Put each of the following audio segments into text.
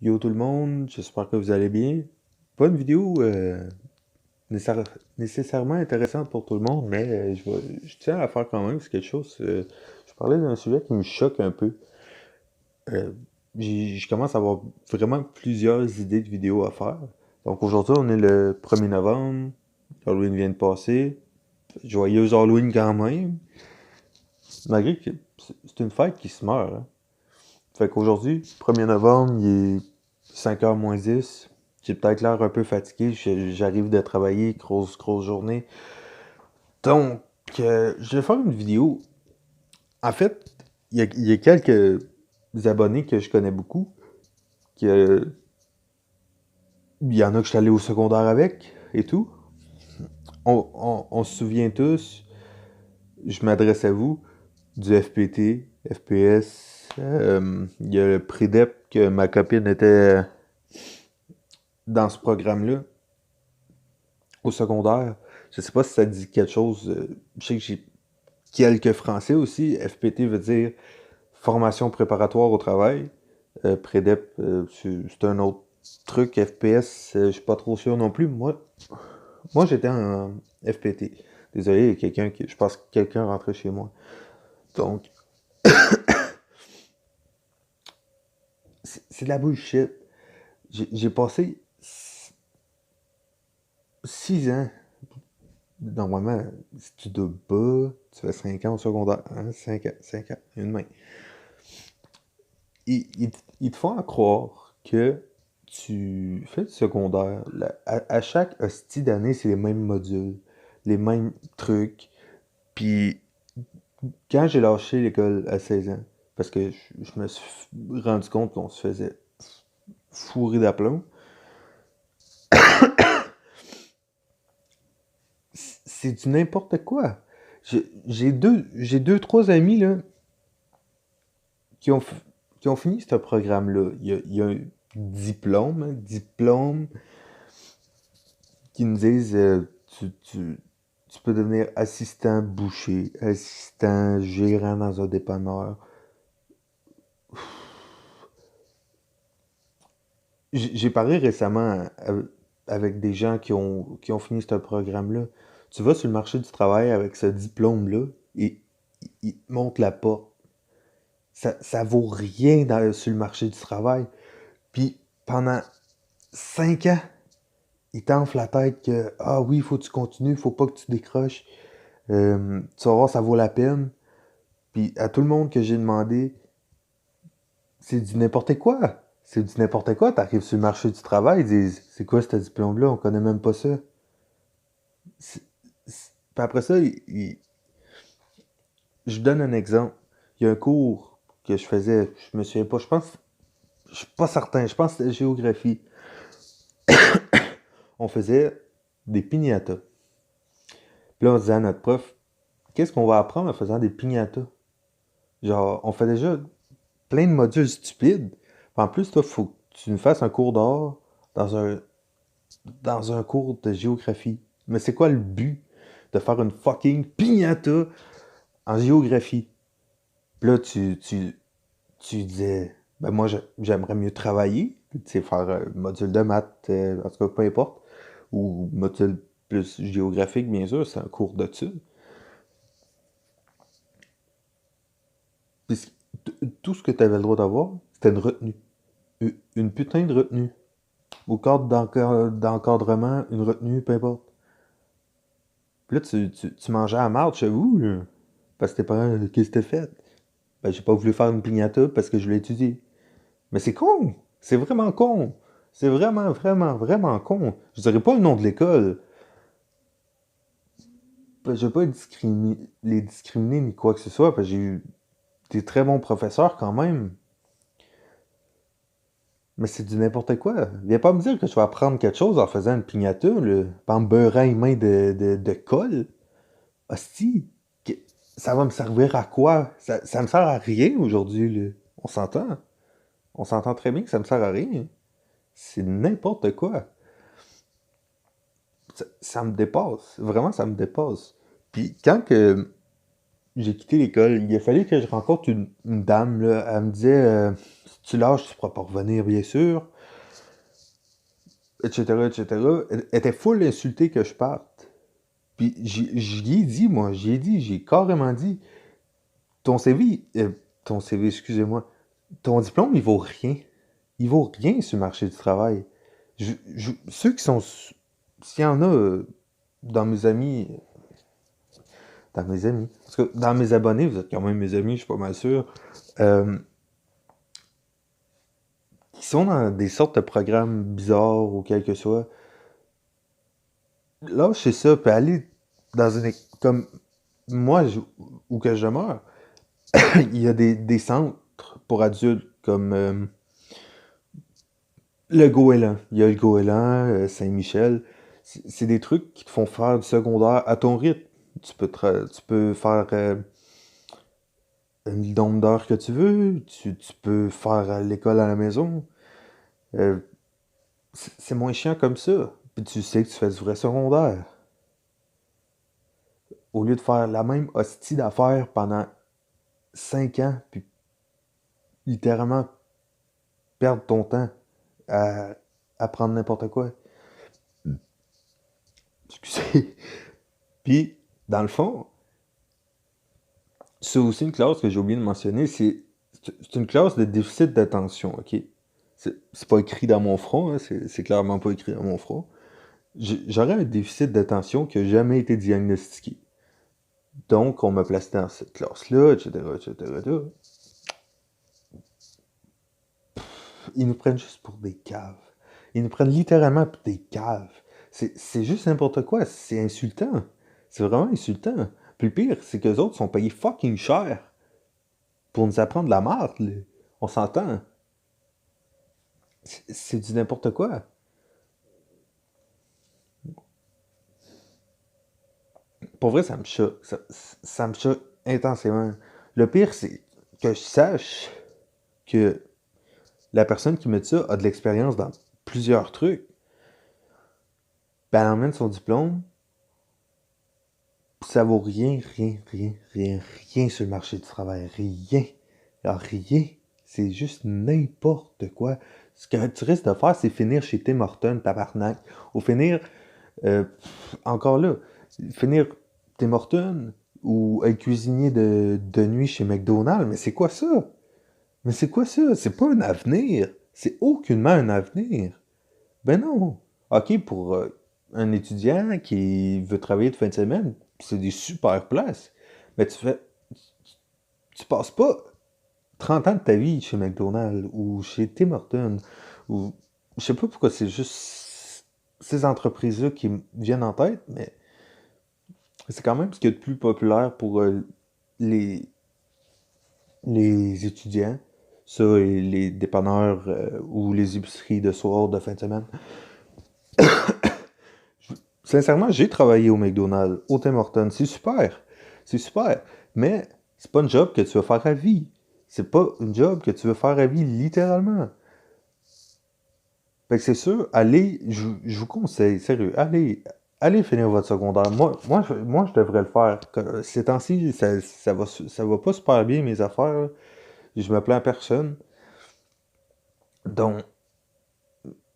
Yo tout le monde, j'espère que vous allez bien. Pas une vidéo nécessairement intéressante pour tout le monde, mais je tiens à la faire quand même, c'est quelque chose. Je parlais d'un sujet qui me choque un peu. Euh, je commence à avoir vraiment plusieurs idées de vidéos à faire. Donc aujourd'hui, on est le 1er novembre, Halloween vient de passer. Joyeux Halloween quand même, malgré que c'est une fête qui se meurt, hein. Fait qu'aujourd'hui, 1er novembre, il est 5h moins 10. J'ai peut-être l'air un peu fatigué. J'arrive de travailler, grosse journée. Donc, je vais faire une vidéo. En fait, il y a quelques abonnés que je connais beaucoup. Il y en a que je suis allé au secondaire avec et tout. On se souvient tous, je m'adresse à vous, du FPT, FPS. Il y a le Prédep que ma copine était dans ce programme-là. Au secondaire. Je sais pas si ça dit quelque chose. Je sais que j'ai quelques français aussi. FPT veut dire formation préparatoire au travail. Prédep, c'est un autre truc. FPS, je suis pas trop sûr non plus. Moi j'étais en FPT. Désolé, il y a quelqu'un qui. Je pense que quelqu'un rentrait chez moi. Donc, c'est de la bullshit. J'ai passé 6 ans. Normalement, si tu doubles pas, tu fais 5 ans au secondaire. Hein? 5 ans, une main. Ils te font croire que tu fais du secondaire. À chaque hostie d'année, c'est les mêmes modules, les mêmes trucs. Puis quand j'ai lâché l'école à 16 ans, parce que je me suis rendu compte qu'on se faisait fourrer d'aplomb, c'est du n'importe quoi. J'ai deux, trois amis là, qui ont, qui ont fini ce programme-là. Il y a un diplôme, diplôme qui nous disent tu peux devenir assistant boucher, assistant gérant dans un dépanneur. J'ai parlé récemment avec des gens qui ont fini ce programme-là. Tu vas sur le marché du travail avec ce diplôme-là et ils te montrent la porte. Ça vaut rien sur le marché du travail. Puis pendant 5 ans, ils t'enflent la tête que ah oui, il faut que tu continues, faut pas que tu décroches. Tu vas voir, ça vaut la peine. Puis à tout le monde que j'ai demandé, c'est du n'importe quoi. C'est du n'importe quoi. T'arrives sur le marché du travail, ils disent c'est quoi ce diplôme-là? On connaît même pas ça. Puis après ça, je vous donne un exemple. Il y a un cours que je faisais, je me souviens pas, je pense, je suis pas certain, je pense que c'était géographie. On faisait des piñatas. Puis là, on disait à notre prof, qu'est-ce qu'on va apprendre en faisant des piñatas? Genre, on fait déjà plein de modules stupides. Puis en plus, toi, faut que tu nous fasses un cours d'art dans dans un cours de géographie. Mais c'est quoi le but de faire une fucking piñata en géographie? Puis là, tu disais, ben moi, j'aimerais mieux travailler, tu sais, faire un module de maths, en tout cas, peu importe, ou module plus géographique, bien sûr, c'est un cours d'études. Puis tout ce que tu avais le droit d'avoir, c'était une retenue. Une putain de retenue. Au cadre d'encadrement, une retenue, peu importe. Puis là, tu mangeais à marde chez vous, là. Parce que tes parents, qu'est-ce que t'as fait? Ben, j'ai pas voulu faire une piñata parce que je l'ai étudié. Mais c'est con! C'est vraiment con! C'est vraiment con! Je dirais pas le nom de l'école. Ben, je vais pas les discriminer ni quoi que ce soit, parce que j'ai eu des très bons professeurs quand même. Mais c'est du n'importe quoi. Viens pas me dire que tu vas apprendre quelque chose en faisant une piñata, là, en me beurrant les mains de colle. Hostie, ça va me servir à quoi? Ça me sert à rien aujourd'hui, là. On s'entend. On s'entend très bien que ça me sert à rien. C'est n'importe quoi. Ça me dépasse. Vraiment, ça me dépasse. Puis quand que j'ai quitté l'école, il a fallu que je rencontre une dame, là. Elle me disait, si tu lâches, tu pourras pas revenir, bien sûr. etc., etc., elle était full insultée que je parte. Puis j'y ai dit, moi, j'ai carrément dit, ton CV, ton CV, excusez-moi, ton diplôme, il vaut rien. Il vaut rien sur le marché du travail. Ceux qui sont, s'il y en a dans mes amis, parce que dans mes abonnés, vous êtes quand même mes amis, je suis pas mal sûr, euh, qui sont dans des sortes de programmes bizarres ou quel que soit, lâchez ça, puis aller dans une comme moi, où que je demeure, il y a des centres pour adultes comme le Goéland. Il y a le Goéland, Saint-Michel. C'est des trucs qui te font faire du secondaire à ton rythme. Tu peux faire le nombre d'heures que tu veux. Tu peux faire l'école à la maison. Euh, c'est moins chiant comme ça. Puis tu sais que tu fais du vrai secondaire. Au lieu de faire la même hostie d'affaires pendant 5 ans, puis littéralement perdre ton temps à apprendre n'importe quoi. Excusez. Puis, dans le fond, c'est aussi une classe que j'ai oublié de mentionner, c'est une classe de déficit d'attention, ok? C'est pas écrit dans mon front, hein, c'est clairement pas écrit dans mon front. J'aurais un déficit d'attention qui n'a jamais été diagnostiqué. Donc, on m'a placé dans cette classe-là, etc., etc. Ils nous prennent juste pour des caves. Ils nous prennent littéralement pour des caves. C'est juste n'importe quoi. C'est insultant. C'est vraiment insultant. Puis le pire, c'est qu'eux autres sont payés fucking cher pour nous apprendre la merde, là. On s'entend. C'est du n'importe quoi. Pour vrai, ça me choque. Ça me choque intensément. Le pire, c'est que je sache que la personne qui me dit ça a de l'expérience dans plusieurs trucs. Ben, elle emmène son diplôme, ça vaut rien, rien, rien, rien, rien sur le marché du travail. Rien. Alors, rien. C'est juste n'importe quoi. Ce que tu risques de faire, c'est finir chez Tim Hortons, tabarnak. Ou finir, euh, encore là, finir Tim Hortons ou être cuisinier de nuit chez McDonald's. Mais c'est quoi ça? Mais c'est quoi ça? C'est pas un avenir. C'est aucunement un avenir. Ben non. OK, pour un étudiant qui veut travailler de fin de semaine, c'est des super places. Mais tu passes pas 30 ans de ta vie chez McDonald's ou chez Tim Hortons ou je sais pas pourquoi c'est juste ces entreprises-là qui me viennent en tête, mais c'est quand même ce qu'il y a de plus populaire pour les, les étudiants, ça et les dépanneurs ou les épiceries de soir, de fin de semaine. Sincèrement, j'ai travaillé au McDonald's, au Tim Hortons. C'est super. C'est super. Mais c'est pas une job que tu vas faire à vie. C'est pas une job que tu veux faire à vie, littéralement. Fait que c'est sûr, allez, je vous conseille, sérieux, allez finir votre secondaire. Moi, je devrais le faire. Ces temps-ci, ça va pas super bien, mes affaires, là. Je me plains à personne. Donc,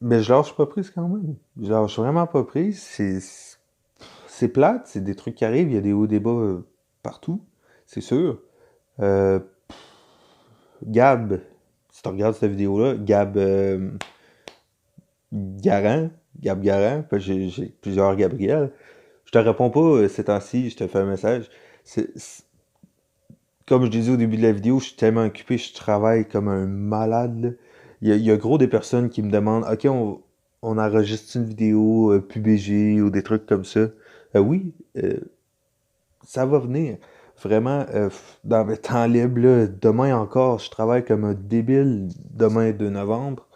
mais je lâche pas prise quand même. Je lâche vraiment pas prise. C'est plate, c'est des trucs qui arrivent, il y a des hauts débats partout, c'est sûr. Euh, Gab, si tu regardes cette vidéo-là, Garant, Gab Garant, parce que j'ai plusieurs Gabriel. Je te réponds pas ces temps-ci, je te fais un message. Comme je disais au début de la vidéo, je suis tellement occupé, je travaille comme un malade, là. Il y a gros des personnes qui me demandent, OK, on enregistre une vidéo PUBG ou des trucs comme ça. Oui, ça va venir. Vraiment, dans mes temps libres, là, demain encore, je travaille comme un débile demain 2 novembre.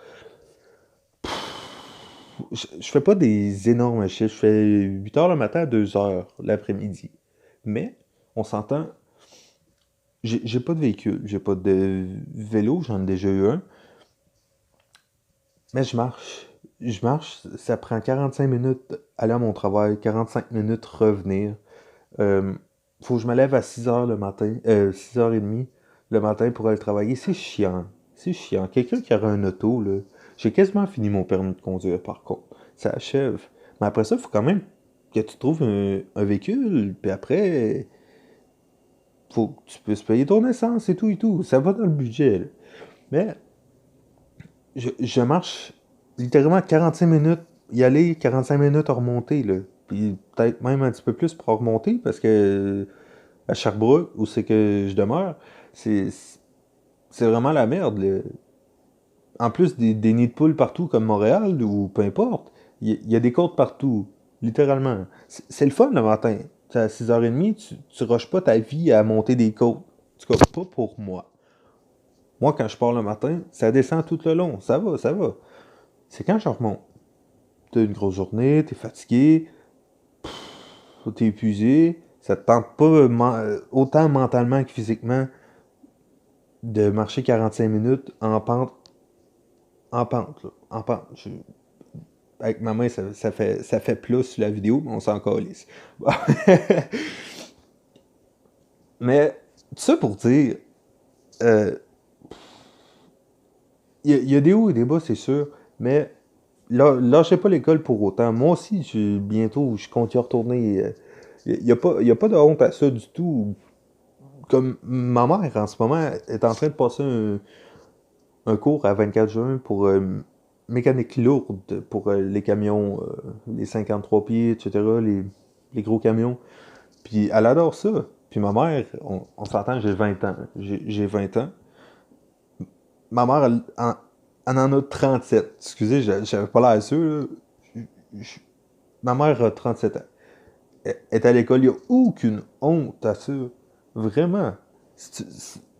Je fais pas des énormes chiffres, je fais 8 heures le matin à 2 heures l'après-midi. Mais, on s'entend, j'ai pas de véhicule, j'ai pas de vélo, j'en ai déjà eu un, mais je marche. Je marche, ça prend 45 minutes aller à mon travail, 45 minutes revenir. Euh, Faut que je me lève à 6 heures le matin, 6h30 le matin pour aller travailler. C'est chiant. C'est chiant. Quelqu'un qui aurait un auto, là. J'ai quasiment fini mon permis de conduire, par contre. ça achève. Mais après ça, il faut quand même que tu trouves un véhicule, puis après, faut que tu puisses payer ton essence et tout et tout. Ça va dans le budget, là. Mais je marche littéralement 45 minutes y aller, 45 minutes à remonter, là. Puis peut-être même un petit peu plus pour remonter, parce que à Sherbrooke, où c'est que je demeure, c'est c'est vraiment la merde, là. En plus des nids de poules partout, comme Montréal, ou peu importe, il y a des côtes partout, littéralement. C'est le fun le matin. À 6h30, tu rushes pas ta vie à monter des côtes. En tout cas, pas pour moi. Moi, quand je pars le matin, ça descend tout le long. Ça va, ça va. C'est quand je remonte. T'as une grosse journée, t'es fatigué, t'es épuisé, ça te tente pas autant mentalement que physiquement de marcher 45 minutes en pente, là, en pente. Avec ma main, ça fait plus sur la vidéo, mais on s'en calisse. Bon. Mais, tout ça pour dire, euh, y a des hauts et des bas, c'est sûr, mais là, lâchez pas l'école pour autant. Moi aussi, bientôt, je compte y retourner. Y a pas de honte à ça du tout. Comme ma mère, en ce moment, est en train de passer un cours à 24 juin pour mécanique lourde, pour les camions, les 53 pieds, etc., les gros camions. Puis elle adore ça. Puis ma mère, on s'entend, j'ai 20 ans. J'ai 20 ans. Ma mère, elle en a 37. Excusez, j'avais pas l'air sûr, là. Je- Ma mère a 37 ans. Elle est à l'école, il n'y a aucune honte à ça. Vraiment.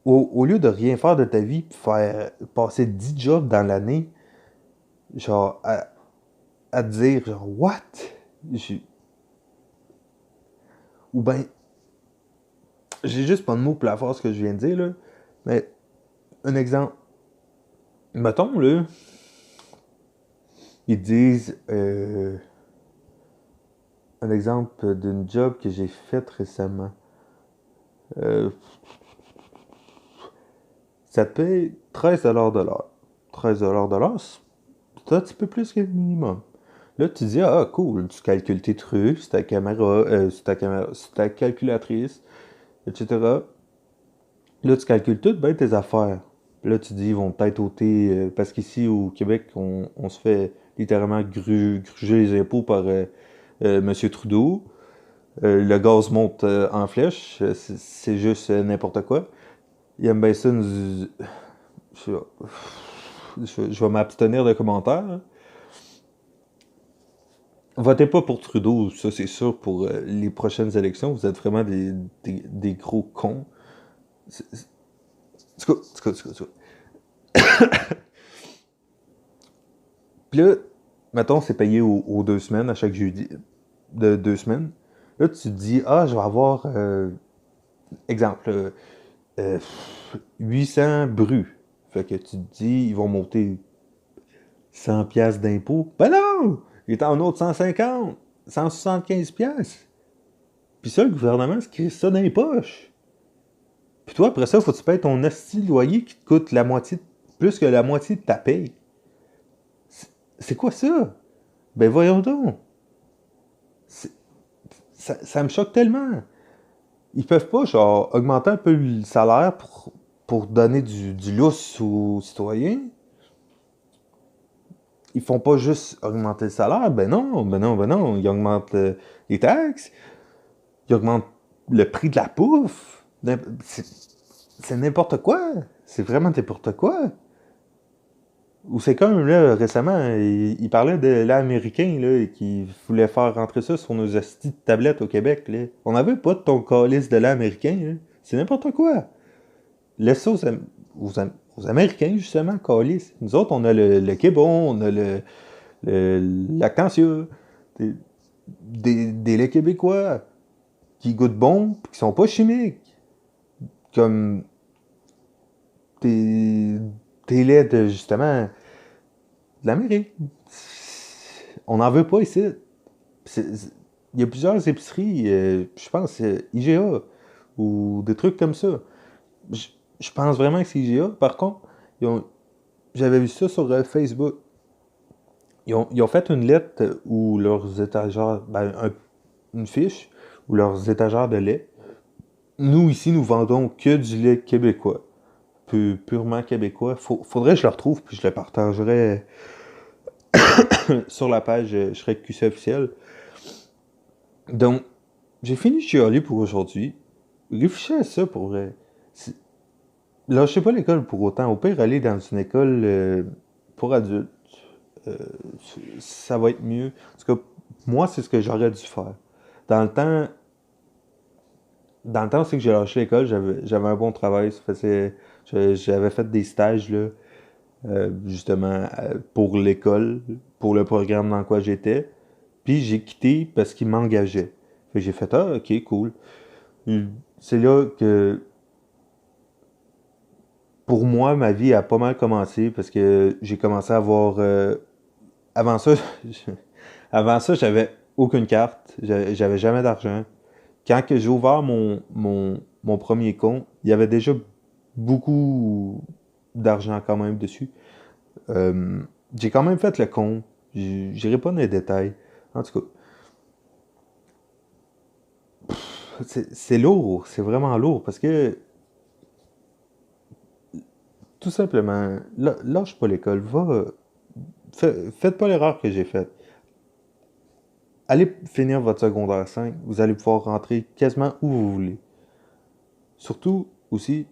Au lieu de rien faire de ta vie, puis faire passer 10 jobs dans l'année, genre, à te dire, genre, what? J'ai- Ou ben, j'ai juste pas de mots pour la phrase que je viens de dire, là. Mais, un exemple. Mettons, là, ils disent, un exemple d'une job que j'ai faite récemment. Euh, Ça te paye 13$ de l'heure. 13$ de l'heure, c'est un petit peu plus que le minimum. Là, tu dis, ah, cool, tu calcules tes trucs, c'est ta caméra, c'est ta calculatrice, etc. Là, tu calcules tout, ben tes affaires. Là, tu dis, ils vont peut-être ôter, parce qu'ici, au Québec, on se fait littéralement gruger les impôts par Monsieur Trudeau. Le gaz monte en flèche, c'est juste n'importe quoi. Il aime bien ça nous... Je, je vais m'abstenir de commentaires, hein. Votez pas pour Trudeau, ça c'est sûr, pour les prochaines élections. Vous êtes vraiment des gros cons. En tout cas, en tout cas, en tout cas. Puis là, mettons, c'est payé aux 2 semaines, à chaque jeudi de 2 semaines. Là, tu te dis, ah, je vais avoir, exemple, euh, 800 bruts. Fait que tu te dis, ils vont monter 100 piastres d'impôts. Ben non! Il est en autre 150, 175 piastres. Puis ça, le gouvernement se crée ça dans les poches. Puis toi, après ça, faut que tu payes ton asti loyer qui te coûte la moitié, plus que la moitié de ta paye. C'est quoi ça? Ben voyons donc. C'est- ça me choque tellement. Ils peuvent pas, genre, augmenter un peu le salaire pour donner du lousse aux citoyens. Ils font pas juste augmenter le salaire. Ben non, ben non, ben non. Ils augmentent les taxes. Ils augmentent le prix de la bouffe. C'est n'importe quoi. C'est vraiment n'importe quoi. Ou c'est comme, là, récemment, il parlait de l'américain, là, et qui voulait faire rentrer ça sur nos hosties de tablettes au Québec, là. On n'avait pas de ton calice de l'américain, là. C'est n'importe quoi. Laisse ça aux Américains, justement, calice. Nous autres, on a le Québon, on a l'Actantia, des, des laits québécois qui goûtent bon, pis qui sont pas chimiques. Comme des, des laits de, justement, de l'Amérique. On n'en veut pas ici. Il y a plusieurs épiceries, je pense IGA ou des trucs comme ça. Je, je pense vraiment que c'est IGA. Par contre, j'avais vu ça sur Facebook. ils ont fait une lettre où leurs étagères, une fiche où leurs étagères de lait. Nous, ici, nous vendons que du lait québécois, purement québécois. Faudrait que je le retrouve, puis je le partagerai sur la page Shrek QC officiel. Donc, j'ai fini de chialer pour aujourd'hui. Réfléchis à ça pour vrai. C'est- Lâchez pas l'école pour autant. Au pire, aller dans une école pour adultes, euh, ça va être mieux. En tout cas, moi, c'est ce que j'aurais dû faire. Dans le temps, dans le temps aussi que j'ai lâché l'école, j'avais un bon travail. J'avais fait des stages, là, justement, pour l'école, pour le programme dans quoi j'étais. Puis j'ai quitté parce qu'il m'engageait. Fait que j'ai fait, ah, ok, cool. C'est là que, pour moi, ma vie a pas mal commencé parce que j'ai commencé à avoir. Avant ça, avant ça, j'avais aucune carte. J'avais jamais d'argent. Quand que j'ai ouvert mon premier compte, il y avait déjà beaucoup d'argent quand même dessus. Euh, j'ai quand même fait le compte. J'irai pas dans les détails. En tout cas, c'est lourd. C'est vraiment lourd parce que, tout simplement, lâche pas l'école. Faites pas l'erreur que j'ai faite. Allez finir votre secondaire 5. Vous allez pouvoir rentrer quasiment où vous voulez. Surtout aussi,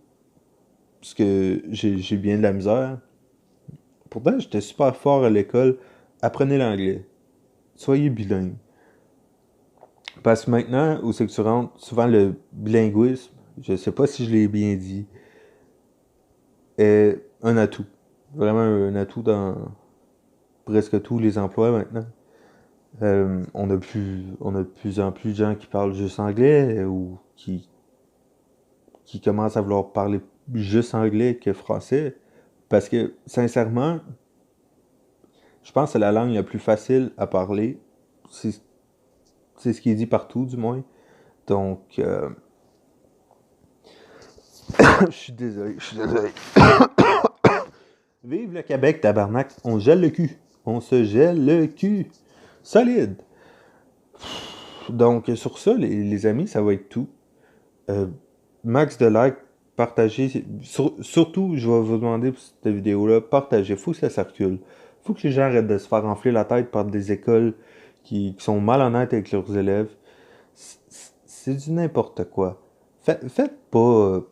parce que j'ai bien de la misère. Pourtant, j'étais super fort à l'école. Apprenez l'anglais. Soyez bilingue. Parce que maintenant, où c'est que tu rentres, souvent le bilinguisme, je sais pas si je l'ai bien dit, est un atout. Vraiment un atout dans presque tous les emplois maintenant. On a de plus en plus de gens qui parlent juste anglais ou qui commencent à vouloir parler juste anglais que français. Parce que, sincèrement, je pense que c'est la langue la plus facile à parler. C'est c'est ce qui est dit partout, du moins. Donc, je suis désolé, je suis désolé. Vive le Québec, tabarnak. On gèle le cul. On se gèle le cul. Solide. Donc, sur ça, les amis, ça va être tout. Euh, max de likes, partagez. Surtout, je vais vous demander pour cette vidéo-là, partagez. Faut que ça circule. Faut que les gens arrêtent de se faire enfler la tête par des écoles qui sont malhonnêtes avec leurs élèves. C'est du n'importe quoi. Faites pas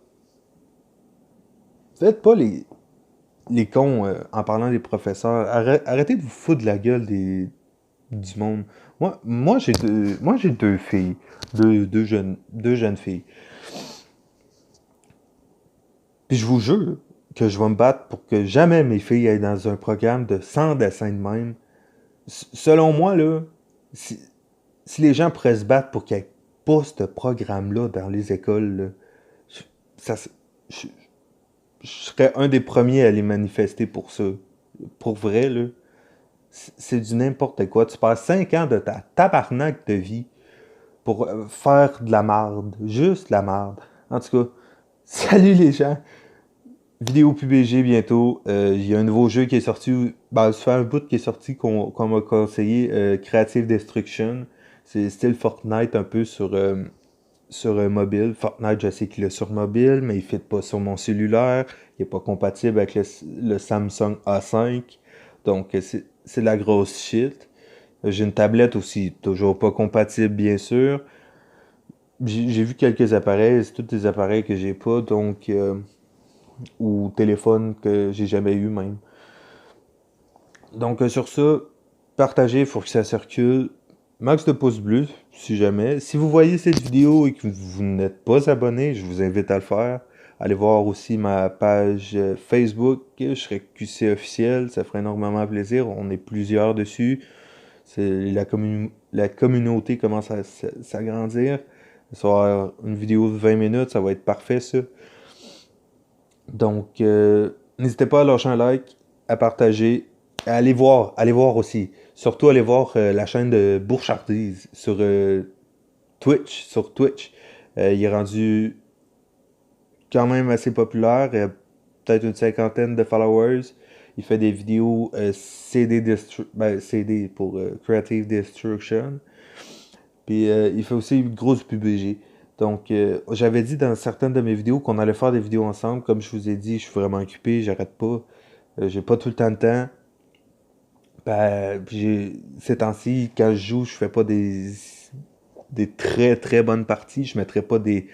les cons en parlant des professeurs. Arrêtez de vous foutre de la gueule du monde. Moi, j'ai deux filles. Deux jeunes filles. Puis je vous jure que je vais me battre pour que jamais mes filles aillent dans un programme de 100 dessins de même. Selon moi, là, si, si les gens pourraient se battre pour qu'il n'y ait pas ce programme-là dans les écoles, là, je- ça, je, je serais un des premiers à les manifester pour ça. Pour vrai, là. C'est du n'importe quoi. Tu passes 5 ans de ta tabarnak de vie pour faire de la marde. Juste de la marde. En tout cas, salut les gens. Vidéo PUBG bientôt. Il y a un nouveau jeu qui est sorti. Ben, ça fait un bout qui est sorti qu'on m'a conseillé. Creative Destruction. C'est style Fortnite un peu sur mobile. Fortnite, je sais qu'il est sur mobile, mais il ne fit pas sur mon cellulaire. Il n'est pas compatible avec le Samsung A5. Donc, c'est de la grosse shit. J'ai une tablette aussi, toujours pas compatible, bien sûr. J'ai vu quelques appareils, c'est tous des appareils que j'ai pas, donc ou téléphone que j'ai jamais eu même. Donc sur ça, partagez, il faut que ça circule. Max de pouces bleus, si jamais. Si vous voyez cette vidéo et que vous n'êtes pas abonné, je vous invite à le faire. Allez voir aussi ma page Facebook, je serai QC officiel, ça ferait énormément plaisir. On est plusieurs dessus. La communauté commence à s'agrandir. Ça va avoir une vidéo de 20 minutes, ça va être parfait ça. Donc, n'hésitez pas à lâcher un like, à partager, à aller voir aussi. Surtout aller voir la chaîne de Bourchardise sur Twitch. Il est rendu quand même assez populaire, peut-être une cinquantaine de followers. Il fait des vidéos CD pour Creative Destruction. Puis il fait aussi une grosse PUBG. Donc, j'avais dit dans certaines de mes vidéos qu'on allait faire des vidéos ensemble. Comme je vous ai dit, je suis vraiment occupé, j'arrête pas. J'ai pas tout le temps de temps. Ben, ces temps-ci, quand je joue, je fais pas des très très bonnes parties. Je mettrai pas des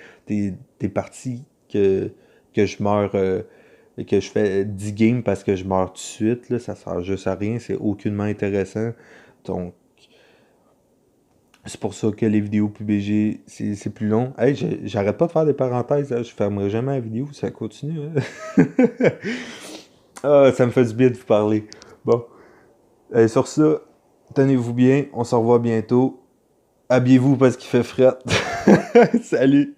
parties que je meurs, que je fais 10 games parce que je meurs tout de suite. Là, ça sert juste à rien, c'est aucunement intéressant. Donc, c'est pour ça que les vidéos PUBG, c'est plus long. Hey, j'arrête pas de faire des parenthèses, là. Je fermerai jamais la vidéo, ça continue. Hein. Ah, ça me fait du bien de vous parler. Bon, sur ça, tenez-vous bien, on se revoit bientôt. Habillez-vous parce qu'il fait fret. Salut!